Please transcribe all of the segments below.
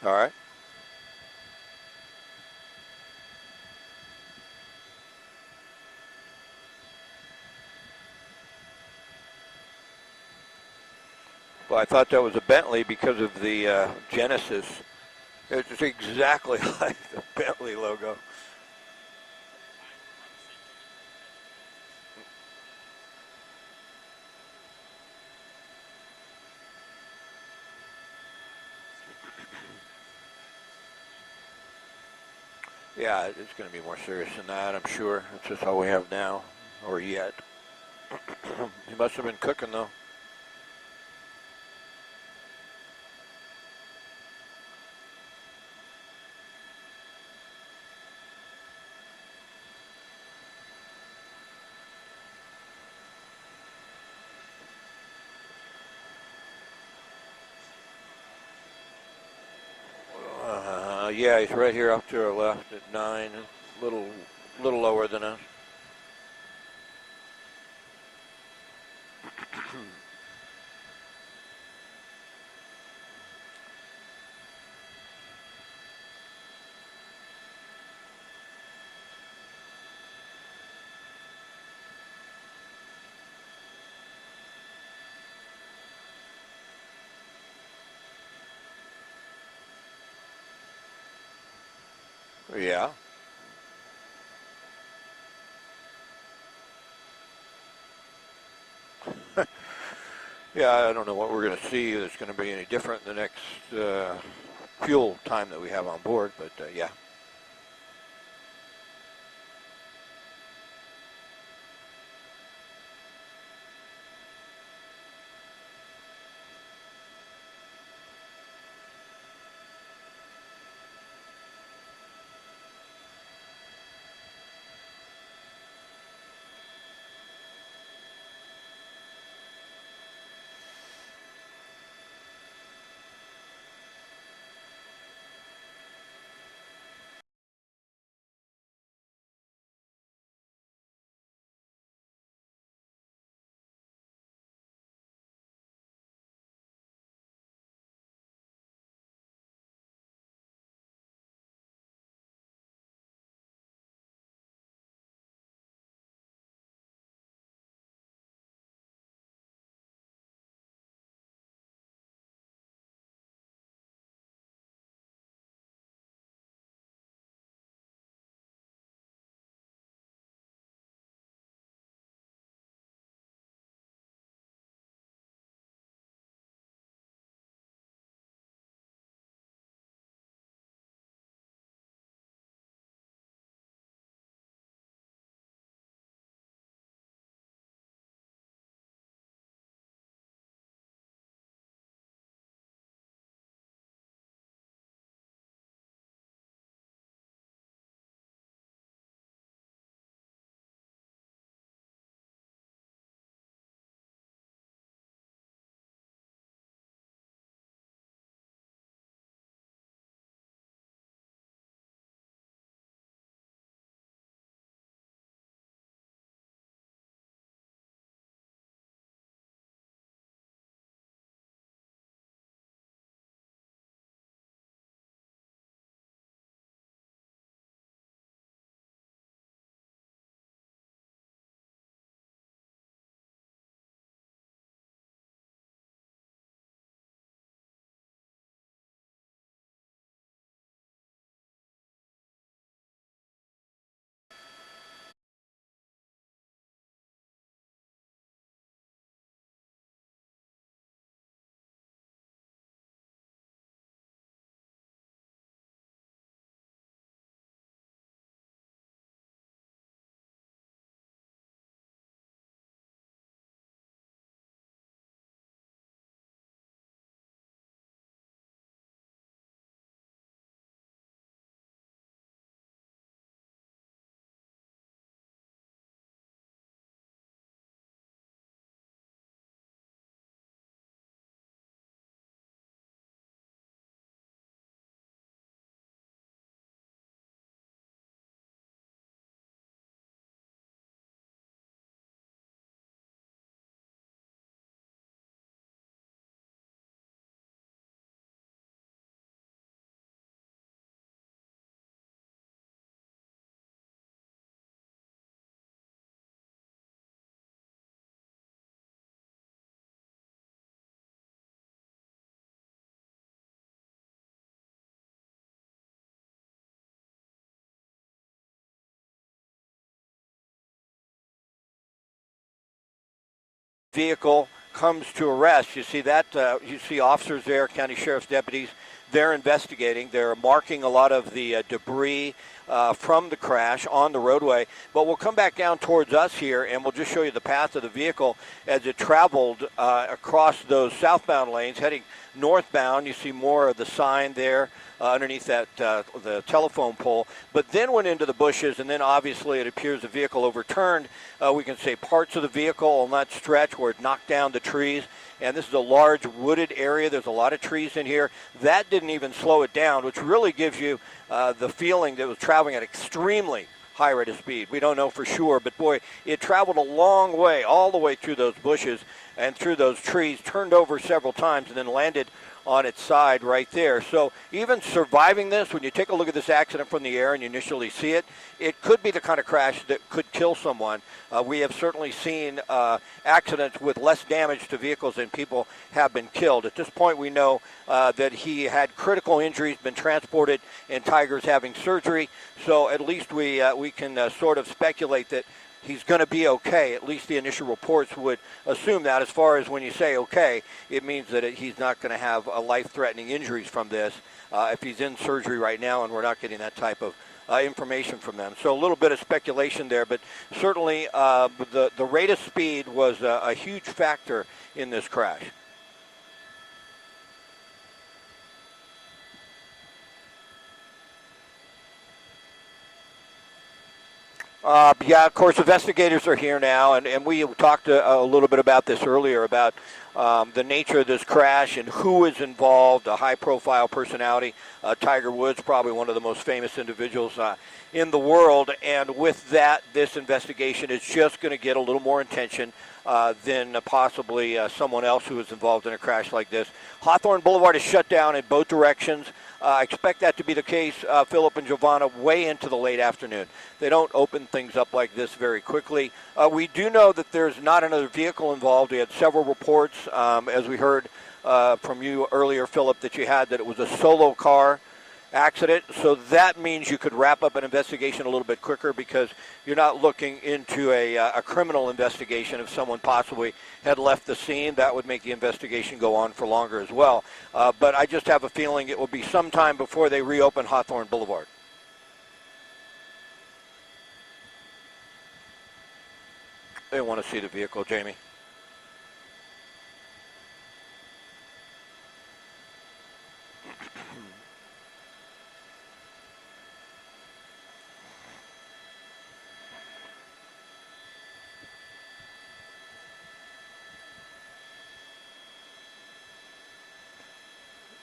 All right. Well, I thought that was a Bentley because of the Genesis. It's exactly like the Bentley logo. Yeah, it's going to be more serious than that, I'm sure. That's just all we have now, or yet. He must have been cooking, though. Yeah, he's right here up to our left at 9, a little lower than us. Yeah. Yeah, I don't know what we're going to see that's going to be any different the next fuel time that we have on board, but yeah. vehicle comes to a rest. You see that, you see officers there, county sheriff's deputies. They're investigating. They're marking a lot of the debris from the crash on the roadway. But we'll come back down towards us here, and we'll just show you the path of the vehicle as it traveled across those southbound lanes, heading northbound. You see more of the sign there underneath that the telephone pole, but then went into the bushes, and then obviously it appears the vehicle overturned. We can say parts of the vehicle on that stretch where it knocked down the trees. And this is a large wooded area. There's a lot of trees in here. That didn't even slow it down, which really gives you the feeling that it was traveling at extremely high rate of speed. We don't know for sure, but boy, it traveled a long way, all the way through those bushes and through those trees, turned over several times, and then landed on its side right there. So even surviving this, when you take a look at this accident from the air and you initially see it, it could be the kind of crash that could kill someone. We have certainly seen accidents with less damage to vehicles than people have been killed. At this point, we know that he had critical injuries, been transported, and Tiger's having surgery. So at least we can sort of speculate that he's going to be okay. At least the initial reports would assume that. As far as when you say okay, it means that he's not going to have life-threatening injuries from this if he's in surgery right now, and we're not getting that type of information from them. So a little bit of speculation there, but certainly the rate of speed was a huge factor in this crash. Yeah, of course, investigators are here now, and we talked a little bit about this earlier, about the nature of this crash and who is involved, a high-profile personality. Tiger Woods, probably one of the most famous individuals in the world, and with that, this investigation is just going to get a little more attention than possibly someone else who was involved in a crash like this. Hawthorne Boulevard is shut down in both directions. I expect that to be the case, Philip and Giovanna, way into the late afternoon. They don't open things up like this very quickly. We do know that there's not another vehicle involved. We had several reports, as we heard from you earlier, Philip, that you had that it was a solo car accident. So that means you could wrap up an investigation a little bit quicker, because you're not looking into a criminal investigation. If someone possibly had left the scene, that would make the investigation go on for longer as well. But I just have a feeling it will be some time before they reopen Hawthorne Boulevard. They want to see the vehicle, Jamie.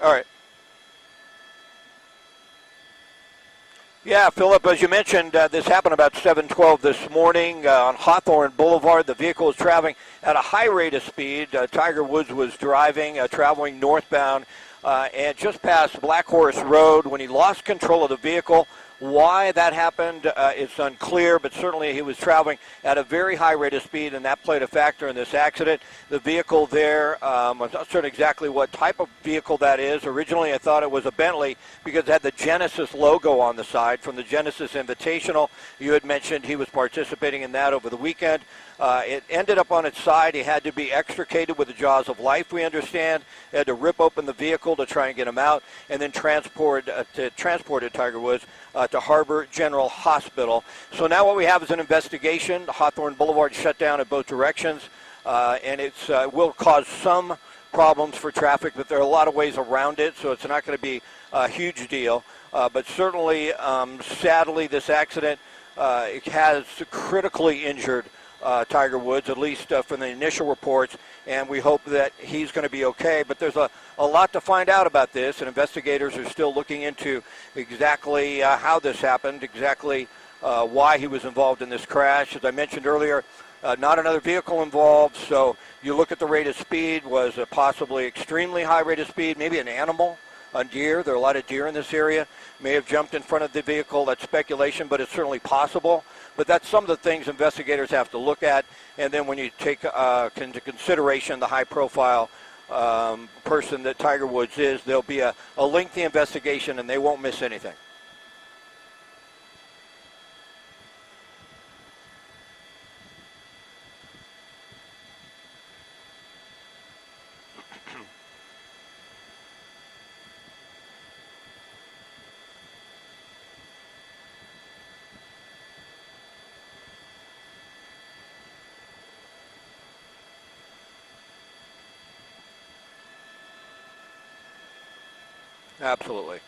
All right. Yeah, Philip, as you mentioned, this happened about 7:12 this morning on Hawthorne Boulevard. The vehicle was traveling at a high rate of speed. Tiger Woods was driving, traveling northbound, and just past Black Horse Road when he lost control of the vehicle. Why that happened is unclear, but certainly he was traveling at a very high rate of speed, and that played a factor in this accident. The vehicle there, I'm not certain exactly what type of vehicle that is. Originally, I thought it was a Bentley because it had the Genesis logo on the side from the Genesis Invitational. You had mentioned he was participating in that over the weekend. It ended up on its side. He had to be extricated with the jaws of life, we understand. They had to rip open the vehicle to try and get him out, and then transported Tiger Woods to Harbor General Hospital. So now what we have is an investigation. Hawthorne Boulevard shut down in both directions, and it will cause some problems for traffic, but there are a lot of ways around it, so it's not going to be a huge deal. But certainly, sadly, this accident has critically injured Tiger Woods, at least from the initial reports, and we hope that he's going to be okay. But there's a lot to find out about this, and investigators are still looking into exactly how this happened, exactly why he was involved in this crash. As I mentioned earlier, not another vehicle involved, so you look at the rate of speed, was a possibly extremely high rate of speed, maybe an animal, a deer. There are a lot of deer in this area. May have jumped in front of the vehicle. That's speculation, but it's certainly possible. But that's some of the things investigators have to look at. And then when you take into consideration the high-profile person that Tiger Woods is, there'll be a lengthy investigation, and they won't miss anything. Absolutely.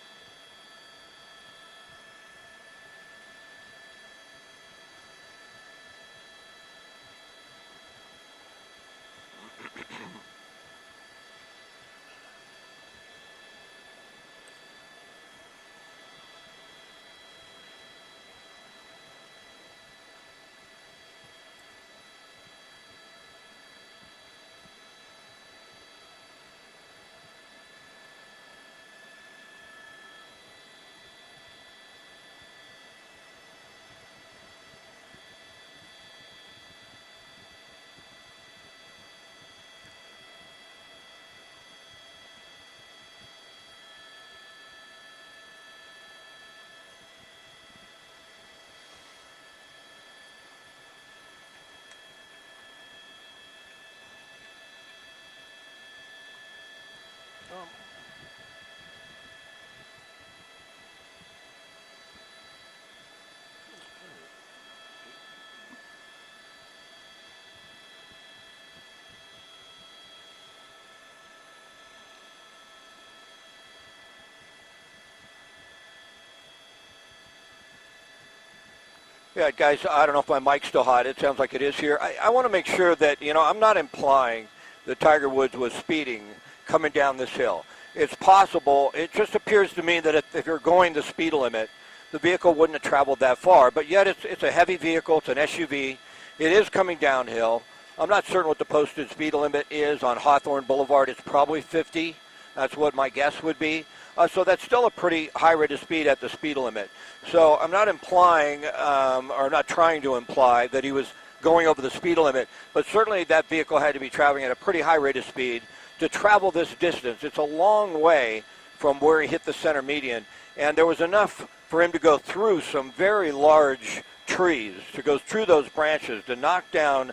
Yeah, guys, I don't know if my mic's still hot. It sounds like it is here. I want to make sure that, I'm not implying that Tiger Woods was speeding coming down this hill. It's possible. It just appears to me that if you're going the speed limit, the vehicle wouldn't have traveled that far. But yet it's a heavy vehicle. It's an SUV. It is coming downhill. I'm not certain what the posted speed limit is on Hawthorne Boulevard. It's probably 50. That's what my guess would be. So that's still a pretty high rate of speed at the speed limit. So I'm not implying or not trying to imply that he was going over the speed limit, but certainly that vehicle had to be traveling at a pretty high rate of speed to travel this distance. It's a long way from where he hit the center median, and there was enough for him to go through some very large trees, to go through those branches, to knock down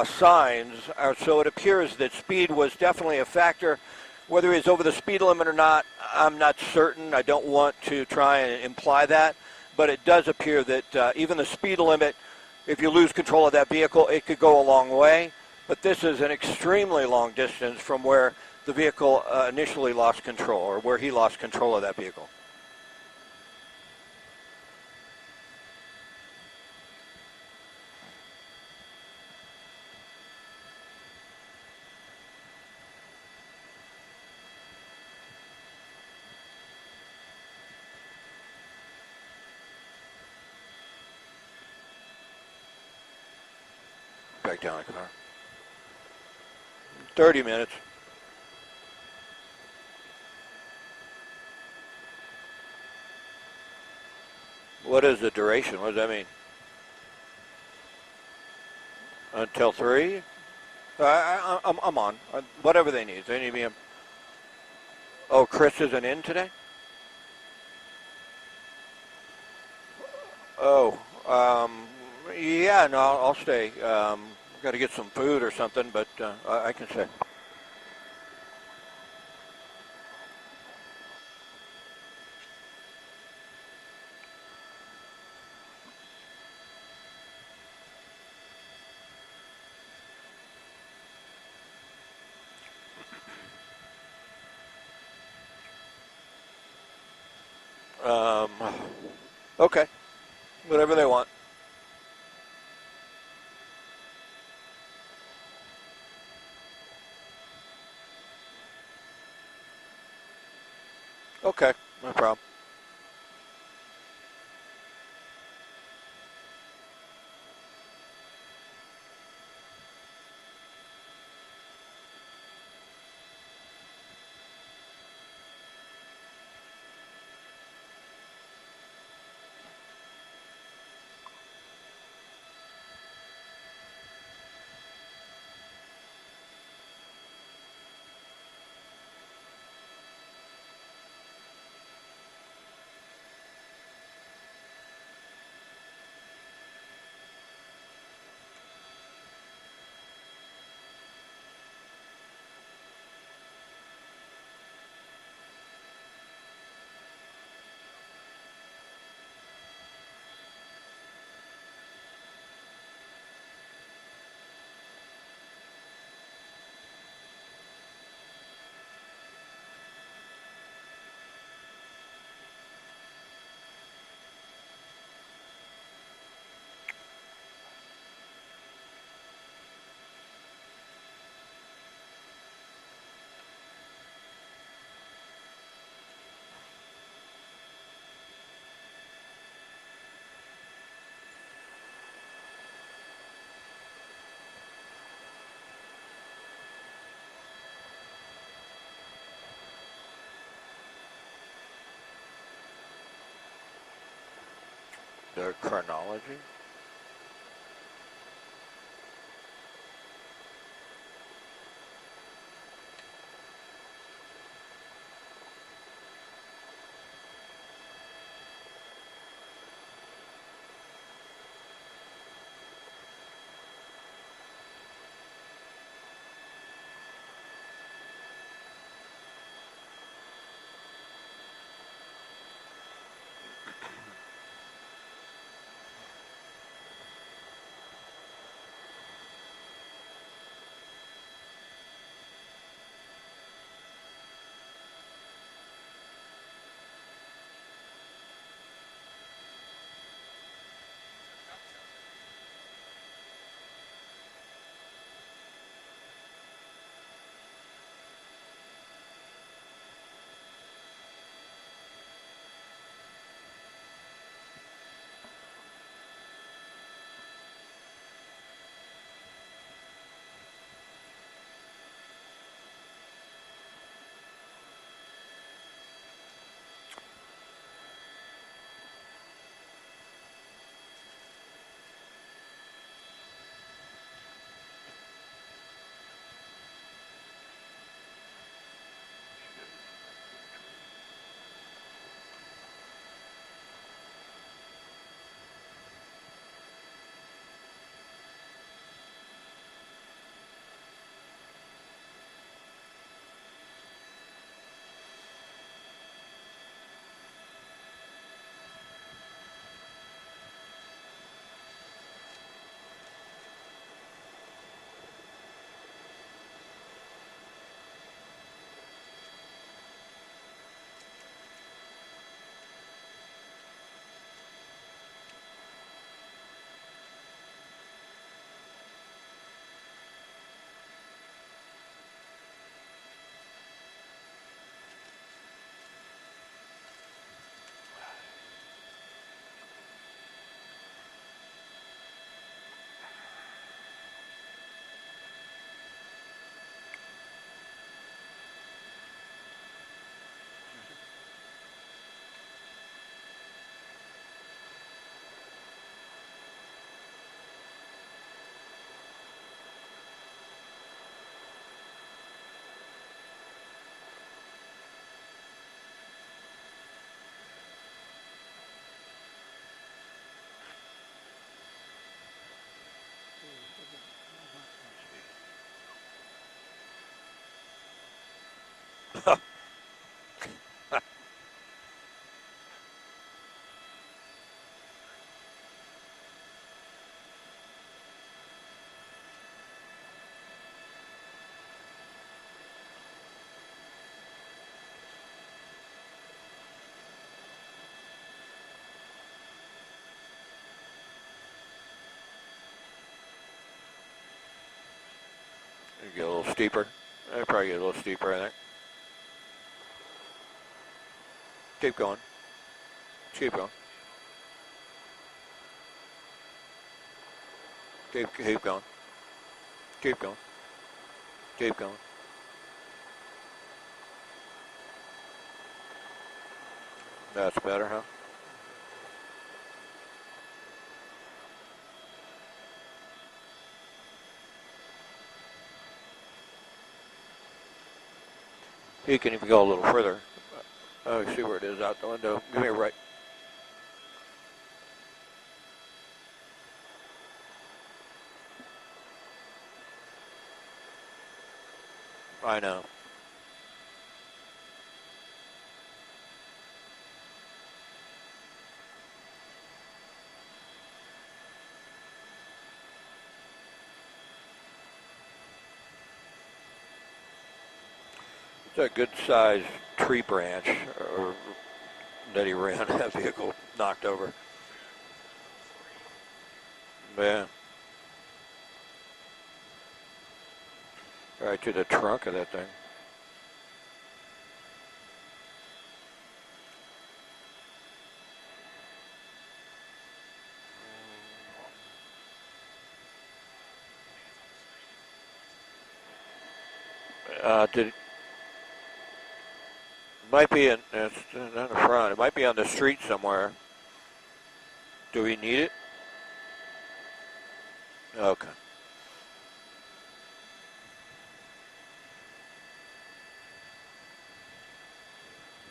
signs. So it appears that speed was definitely a factor. Whether he's over the speed limit or not, I'm not certain. I don't want to try and imply that. But it does appear that even the speed limit, if you lose control of that vehicle, it could go a long way. But this is an extremely long distance from where the vehicle initially lost control, or where he lost control of that vehicle. Back down the car. 30 minutes. What is the duration? What does that mean? Until 3? I'm on. Whatever they need. They need me. Oh, Chris isn't in today? Oh, yeah, no, I'll stay. Got to get some food or something, but I can stay. Um, okay, whatever they want. Okay, no problem. The chronology? Get a little steeper. Probably get a little steeper, I think. Keep going. Keep going. Keep going. Keep going. Keep going. That's better, huh? You can even go a little further. Oh, see where it is out the window. Give me a right. I know. It's a good-sized tree branch that he ran. That vehicle knocked over. Yeah. Right to the trunk of that thing. Might be in the front. It might be on the street somewhere. Do we need it? Okay.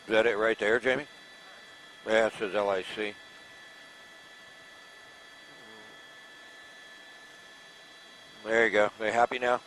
Is that it right there, Jamie? Yeah, it says LIC. There you go. They happy now?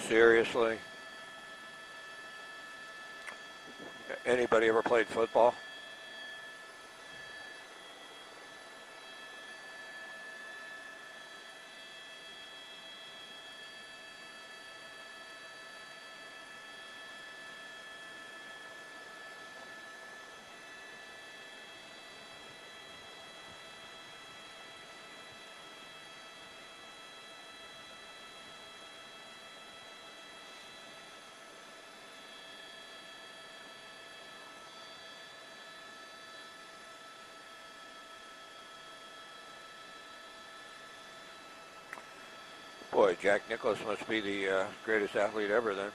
Seriously? Anybody ever played football? Boy, Jack Nicklaus must be the greatest athlete ever then.